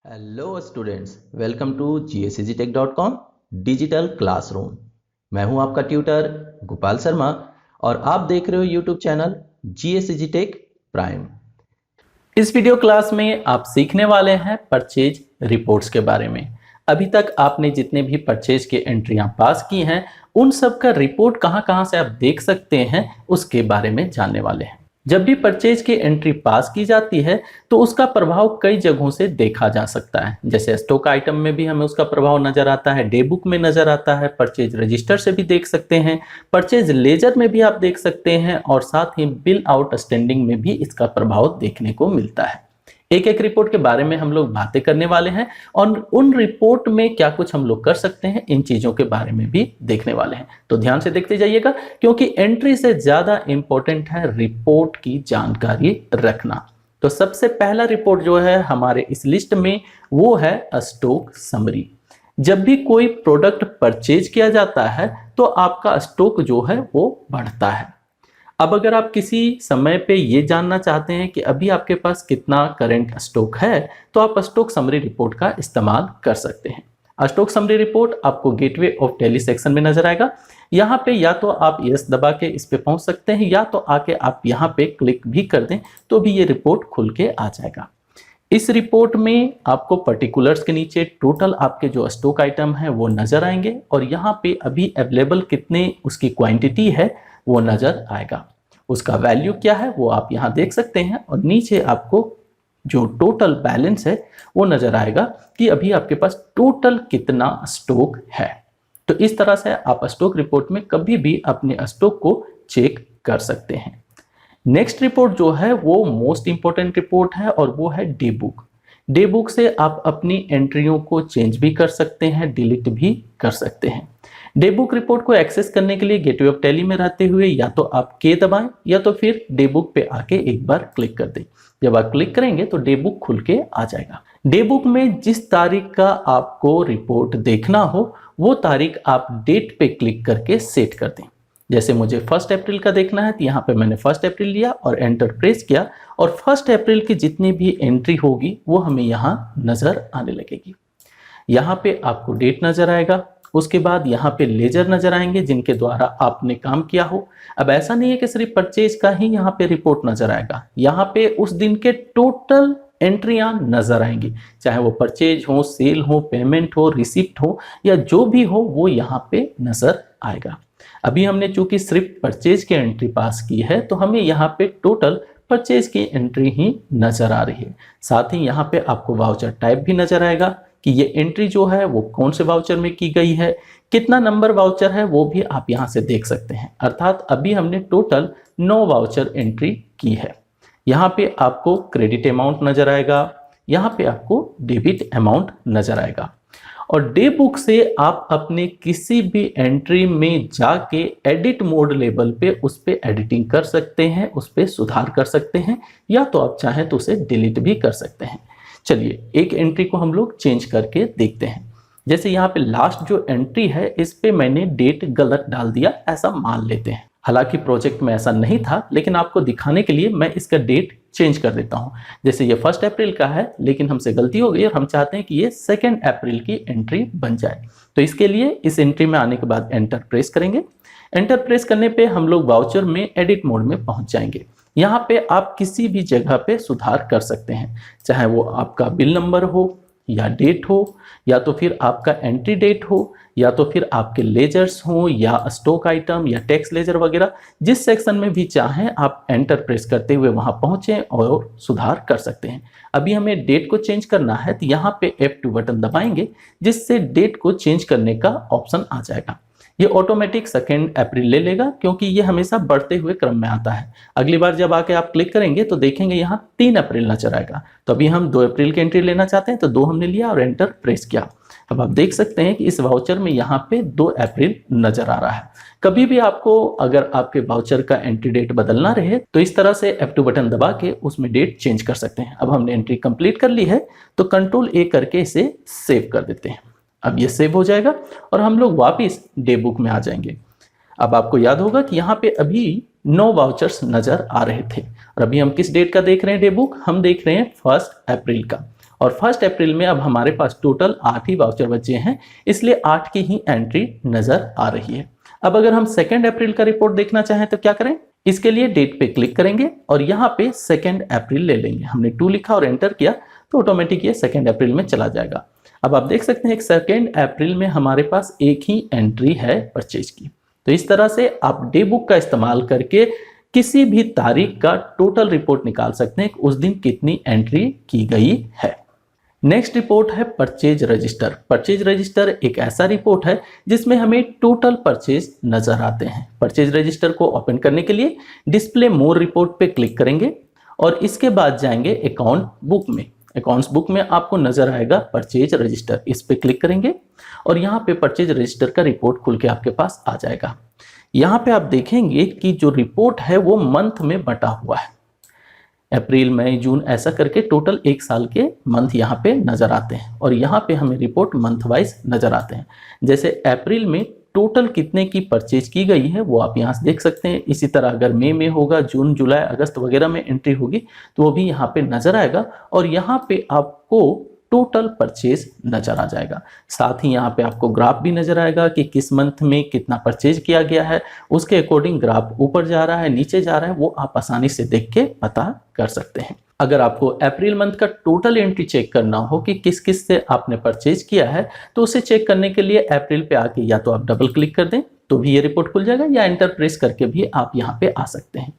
Hello students, welcome to GSEasyTech.com digital classroom. मैं हूं आपका ट्यूटर गोपाल शर्मा और आप देख रहे हो यूट्यूब चैनल GSEasyTech प्राइम। इस वीडियो क्लास में आप सीखने वाले हैं परचेज रिपोर्ट्स के बारे में। अभी तक आपने जितने भी परचेज के एंट्रियां पास की हैं उन सब का रिपोर्ट कहां से आप देख सकते हैं उसके बारे में जानने वाले हैं। जब भी परचेज की एंट्री पास की जाती है तो उसका प्रभाव कई जगहों से देखा जा सकता है। जैसे स्टॉक आइटम में भी हमें उसका प्रभाव नजर आता है, डे बुक में नजर आता है, परचेज रजिस्टर से भी देख सकते हैं, परचेज लेजर में भी आप देख सकते हैं और साथ ही बिल आउटस्टैंडिंग में भी इसका प्रभाव देखने को मिलता है। एक एक रिपोर्ट के बारे में हम लोग बातें करने वाले हैं और उन रिपोर्ट में क्या कुछ हम लोग कर सकते हैं इन चीजों के बारे में भी देखने वाले हैं। तो ध्यान से देखते जाइएगा क्योंकि एंट्री से ज्यादा इंपॉर्टेंट है रिपोर्ट की जानकारी रखना। तो सबसे पहला रिपोर्ट जो है हमारे इस लिस्ट में वो है स्टॉक समरी। जब भी कोई प्रोडक्ट परचेज किया जाता है तो आपका स्टॉक जो है वो बढ़ता है। अब अगर आप किसी समय पे ये जानना चाहते हैं कि अभी आपके पास कितना करंट स्टॉक है तो आप स्टॉक समरी रिपोर्ट का इस्तेमाल कर सकते हैं। स्टॉक समरी रिपोर्ट आपको गेटवे ऑफ टैली सेक्शन में नजर आएगा। यहाँ पे या तो आप यस दबा के इस पे पहुंच सकते हैं या तो आके आप यहाँ पे क्लिक भी कर दें तो भी ये रिपोर्ट खुल के आ जाएगा। इस रिपोर्ट में आपको पर्टिकुलर्स के नीचे टोटल आपके जो स्टॉक आइटम है वो नजर आएंगे और यहाँ पे अभी अवेलेबल कितने उसकी क्वांटिटी है वो नजर आएगा। उसका वैल्यू क्या है वो आप यहाँ देख सकते हैं और नीचे आपको जो टोटल बैलेंस है वो नजर आएगा कि अभी आपके पास टोटल कितना स्टॉक है। तो इस तरह से आप स्टॉक रिपोर्ट में कभी भी अपने स्टॉक को चेक कर सकते हैं। नेक्स्ट रिपोर्ट जो है वो मोस्ट इंपॉर्टेंट रिपोर्ट है और वो है डे बुक। डे बुक से आप अपनी एंट्रियों को चेंज भी कर सकते हैं, डिलीट भी कर सकते हैं। डे बुक रिपोर्ट को एक्सेस करने के लिए गेटवे ऑफ टैली में रहते हुए या तो आप के दबाएं या तो फिर डे बुक पे आके एक बार क्लिक कर दें। जब आप क्लिक करेंगे तो डे बुक खुल के आ जाएगा। डे बुक में जिस तारीख का आपको रिपोर्ट देखना हो वो तारीख आप डेट पे क्लिक करके सेट कर दें। जैसे मुझे 1 अप्रैल का देखना है तो यहाँ पे मैंने 1 अप्रैल लिया और एंटर प्रेस किया और 1 अप्रैल की जितनी भी एंट्री होगी वो हमें यहाँ नजर आने लगेगी। यहाँ पे आपको डेट नजर आएगा, उसके बाद यहाँ पे लेजर नजर आएंगे जिनके द्वारा आपने काम किया हो। अब ऐसा नहीं है कि सिर्फ परचेज का ही यहाँ पे रिपोर्ट नजर आएगा, यहाँ पे उस दिन के टोटल एंट्रियां नजर आएंगी, चाहे वो परचेज हो, सेल हो, पेमेंट हो, रिसिप्ट हो या जो भी हो वो यहाँ पे नजर आएगा। अभी हमने चूंकि सिर्फ परचेज की एंट्री पास की है तो हमें यहाँ पे टोटल परचेज की एंट्री ही नजर आ रही है। साथ ही यहाँ पे आपको वाउचर टाइप भी नजर आएगा कि ये एंट्री जो है वो कौन से वाउचर में की गई है, कितना नंबर वाउचर है वो भी आप यहाँ से देख सकते हैं। अर्थात अभी हमने टोटल 9 वाउचर एंट्री की है। यहाँ पे आपको क्रेडिट अमाउंट नजर आएगा, यहाँ पे आपको डेबिट अमाउंट नजर आएगा और डे बुक से आप अपने किसी भी एंट्री में जाके एडिट मोड लेवल पे उस पे एडिटिंग कर सकते हैं, उस पे सुधार कर सकते हैं या तो आप चाहें तो उसे डिलीट भी कर सकते हैं। चलिए एक एंट्री को हम लोग चेंज करके देखते हैं। जैसे यहाँ पे लास्ट जो एंट्री है इस पे मैंने डेट गलत डाल दिया, ऐसा मान लेते हैं। हालांकि प्रोजेक्ट में ऐसा नहीं था लेकिन आपको दिखाने के लिए मैं इसका डेट चेंज कर देता हूँ। जैसे ये 1 अप्रैल का है लेकिन हमसे गलती हो गई और हम चाहते हैं कि ये 2 अप्रैल की एंट्री बन जाए। तो इसके लिए इस एंट्री में आने के बाद एंटर प्रेस करेंगे। एंटर प्रेस करने पे हम लोग वाउचर में एडिट मोड में पहुंच जाएंगे। यहाँ पे आप किसी भी जगह पे सुधार कर सकते हैं, चाहे वो आपका बिल नंबर हो या डेट हो या तो फिर आपका एंट्री डेट हो या तो फिर आपके लेजर्स हो या स्टॉक आइटम या टैक्स लेजर वगैरह, जिस सेक्शन में भी चाहें आप एंटर प्रेस करते हुए वहां पहुंचे और सुधार कर सकते हैं। अभी हमें डेट को चेंज करना है तो यहाँ पे F2 बटन दबाएंगे जिससे डेट को चेंज करने का ऑप्शन आ जाएगा। ये ऑटोमेटिक 2 अप्रैल ले लेगा क्योंकि ये हमेशा बढ़ते हुए क्रम में आता है। अगली बार जब आके आप क्लिक करेंगे तो देखेंगे यहाँ 3 अप्रैल नजर आएगा। तो अभी हम 2 अप्रैल की एंट्री लेना चाहते हैं तो 2 हमने लिया और एंटर प्रेस किया। अब आप देख सकते हैं कि इस वाउचर में यहाँ पे 2 अप्रैल नजर आ रहा है। कभी भी आपको अगर आपके वाउचर का एंट्री डेट बदलना रहे तो इस तरह से F2 बटन दबा के उसमें डेट चेंज कर सकते हैं। अब हमने एंट्री कंप्लीट कर ली है तो कंट्रोल A करके इसे सेव कर देते हैं। अब ये सेव हो जाएगा और हम लोग वापस डे बुक में आ जाएंगे। अब आपको याद होगा कि यहाँ पे अभी 9 वाउचर्स नजर आ रहे थे और अभी हम किस डेट का देख रहे हैं डे बुक, हम देख रहे हैं 1 अप्रैल का। और 1 अप्रैल में अब हमारे पास टोटल 8 ही वाउचर बचे हैं, इसलिए 8 की ही एंट्री नजर आ रही है। अब अगर हम 2 अप्रैल का रिपोर्ट देखना चाहें तो क्या करें, इसके लिए डेट पे क्लिक करेंगे और यहाँ पे 2 अप्रैल ले लेंगे। हमने 2 लिखा और एंटर किया तो ऑटोमेटिक ये 2 अप्रैल में चला जाएगा। अब आप देख सकते हैं 2 अप्रैल में हमारे पास एक ही एंट्री है परचेज की। तो इस तरह से आप डे बुक का इस्तेमाल करके किसी भी तारीख का टोटल रिपोर्ट निकाल सकते हैं, उस दिन कितनी एंट्री की गई है। नेक्स्ट रिपोर्ट है परचेज रजिस्टर। परचेज रजिस्टर एक ऐसा रिपोर्ट है जिसमें हमें टोटल परचेज नजर आते हैं। परचेज रजिस्टर को ओपन करने के लिए डिस्प्ले मोर रिपोर्ट पे क्लिक करेंगे और इसके बाद जाएंगे अकाउंट बुक में। अकाउंट्स बुक में आपको नजर आएगा परचेज रजिस्टर, इस पे क्लिक करेंगे और यहाँ पे परचेज रजिस्टर का रिपोर्ट खुल के आपके पास आ जाएगा। यहाँ पे आप देखेंगे कि जो रिपोर्ट है वो मंथ में बटा हुआ है, अप्रैल मई जून ऐसा करके टोटल एक साल के मंथ यहाँ पे नजर आते हैं और यहाँ पे हमें रिपोर्ट मंथ वाइज नजर आते हैं। जैसे अप्रैल में टोटल कितने की परचेज की गई है वो आप यहाँ से देख सकते हैं। इसी तरह अगर मई में होगा, जून जुलाई अगस्त वगैरह में एंट्री होगी तो वो भी यहाँ पे नजर आएगा और यहाँ पे आपको टोटल परचेज नजर आ जाएगा। साथ ही यहाँ पे आपको ग्राफ भी नजर आएगा कि किस मंथ में कितना परचेज किया गया है, उसके अकॉर्डिंग ग्राफ ऊपर जा रहा है नीचे जा रहा है, वो आप आसानी से देख के पता कर सकते हैं। अगर आपको अप्रैल मंथ का टोटल एंट्री चेक करना हो कि किस किस से आपने परचेज किया है तो उसे चेक करने के लिए अप्रैल पे आके या तो आप डबल क्लिक कर दें तो भी ये रिपोर्ट खुल जाएगा या एंटर प्रेस करके भी आप यहाँ पे आ सकते हैं।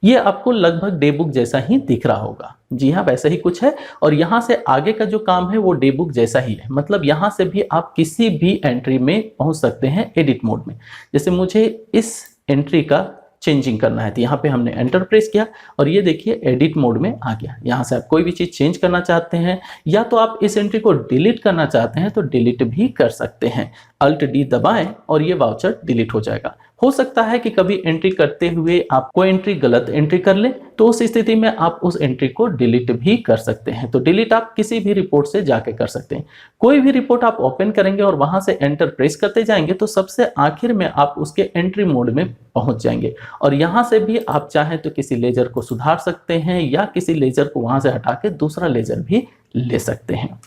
ये आपको लगभग डे बुक जैसा ही दिख रहा होगा। जी हाँ, वैसा ही कुछ है और यहाँ से आगे का जो काम है वो डे बुक जैसा ही है। मतलब यहाँ से भी आप किसी भी एंट्री में पहुंच सकते हैं एडिट मोड में। जैसे मुझे इस एंट्री का चेंजिंग करना है तो यहाँ पे हमने एंटर प्रेस किया और ये देखिए एडिट मोड में आ गया। यहाँ से आप कोई भी चीज चेंज करना चाहते हैं या तो आप इस एंट्री को डिलीट करना चाहते हैं तो डिलीट भी कर सकते हैं। अल्ट डी दबाएं और ये वाउचर डिलीट हो जाएगा। हो सकता है कि कभी एंट्री करते हुए आप कोई एंट्री गलत एंट्री कर ले तो उस स्थिति में आप उस एंट्री को डिलीट भी कर सकते हैं। तो डिलीट आप किसी भी रिपोर्ट से जाके कर सकते हैं। कोई भी रिपोर्ट आप ओपन करेंगे और वहां से एंटर प्रेस करते जाएंगे तो सबसे आखिर में आप उसके एंट्री मोड में पहुंच जाएंगे और यहां से भी आप चाहें तो किसी लेजर को सुधार सकते हैं या किसी लेजर को वहां से हटा के दूसरा लेजर भी ले सकते हैं।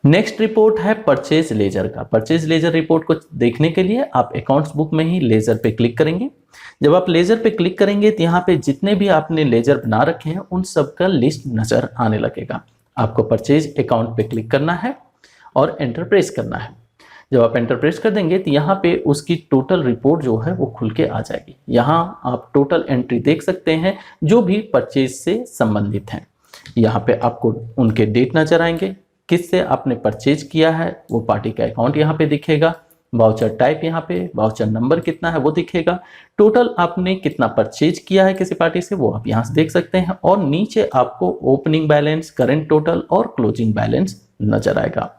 नेक्स्ट रिपोर्ट है परचेज लेजर का। परचेज लेजर रिपोर्ट को देखने के लिए आप अकाउंट्स बुक में ही लेजर पे क्लिक करेंगे। जब आप लेजर पे क्लिक करेंगे तो यहाँ पे जितने भी आपने लेजर बना रखे हैं उन सब का लिस्ट नजर आने लगेगा। आपको परचेज अकाउंट पे क्लिक करना है और एंटर प्रेस करना है। जब आप एंटर प्रेस कर देंगे तो यहाँ पे उसकी टोटल रिपोर्ट जो है वो खुल के आ जाएगी। यहाँ आप टोटल एंट्री देख सकते हैं जो भी परचेज से संबंधित हैं। यहाँ पे आपको उनके डेट नजर आएंगे, किससे आपने परचेज किया है वो पार्टी का अकाउंट यहाँ पे दिखेगा, वाउचर टाइप यहाँ पे, वाउचर नंबर कितना है वो दिखेगा, टोटल आपने कितना परचेज किया है किसी पार्टी से वो आप यहाँ से देख सकते हैं और नीचे आपको ओपनिंग बैलेंस, करंट टोटल और क्लोजिंग बैलेंस नजर आएगा।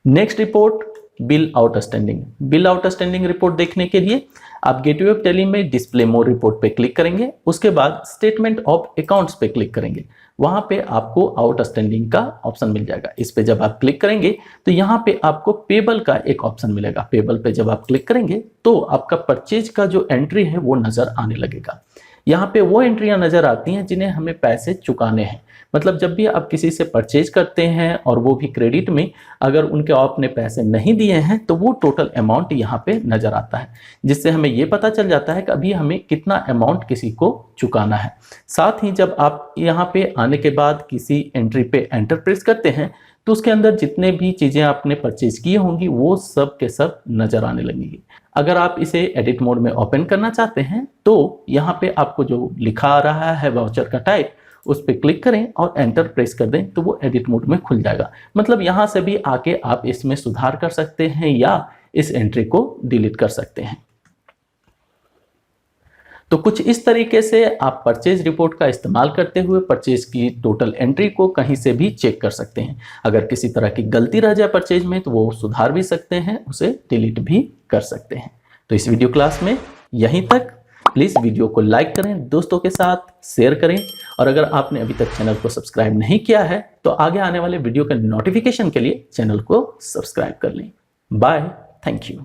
Next report bill outstanding. Bill outstanding report देखने के लिए आप गेटवे ऑफ टेली में डिस्प्ले मोर रिपोर्ट पे क्लिक करेंगे। उसके बाद स्टेटमेंट ऑफ अकाउंट्स पे क्लिक करेंगे। वहां पे आपको आउटस्टैंडिंग का ऑप्शन मिल जाएगा। इस पे जब आप क्लिक करेंगे तो यहाँ पे आपको पेबल का एक ऑप्शन मिलेगा। पेबल पे जब आप क्लिक करेंगे तो आपका परचेज का जो एंट्री है वो नजर आने लगेगा। यहाँ पे वो एंट्रियां नजर आती हैं जिन्हें हमें पैसे चुकाने हैं। मतलब जब भी आप किसी से परचेज करते हैं और वो भी क्रेडिट में, अगर उनके आपने पैसे नहीं दिए हैं तो वो टोटल अमाउंट यहाँ पे नजर आता है, जिससे हमें ये पता चल जाता है कि अभी हमें कितना अमाउंट किसी को चुकाना है। साथ ही जब आप यहाँ पे आने के बाद किसी एंट्री पे एंटर प्रेस करते हैं तो उसके अंदर जितने भी चीजें आपने परचेज की होंगी वो सब के सब नजर आने लगेंगी। अगर आप इसे एडिट मोड में ओपन करना चाहते हैं तो यहाँ पे आपको जो लिखा आ रहा है वाउचर का टाइप उस पर क्लिक करें और एंटर प्रेस कर दें तो वो एडिट मोड में खुल जाएगा। मतलब यहाँ से भी आके आप इसमें सुधार कर सकते हैं या इस एंट्री को डिलीट कर सकते हैं। तो कुछ इस तरीके से आप परचेज रिपोर्ट का इस्तेमाल करते हुए परचेज की टोटल एंट्री को कहीं से भी चेक कर सकते हैं। अगर किसी तरह की गलती रह जाए परचेज में तो वो सुधार भी सकते हैं, उसे डिलीट भी कर सकते हैं। तो इस वीडियो क्लास में यहीं तक। प्लीज वीडियो को लाइक करें, दोस्तों के साथ शेयर करें और अगर आपने अभी तक चैनल को सब्सक्राइब नहीं किया है तो आगे आने वाले वीडियो के नोटिफिकेशन के लिए चैनल को सब्सक्राइब कर लें। Bye, thank you.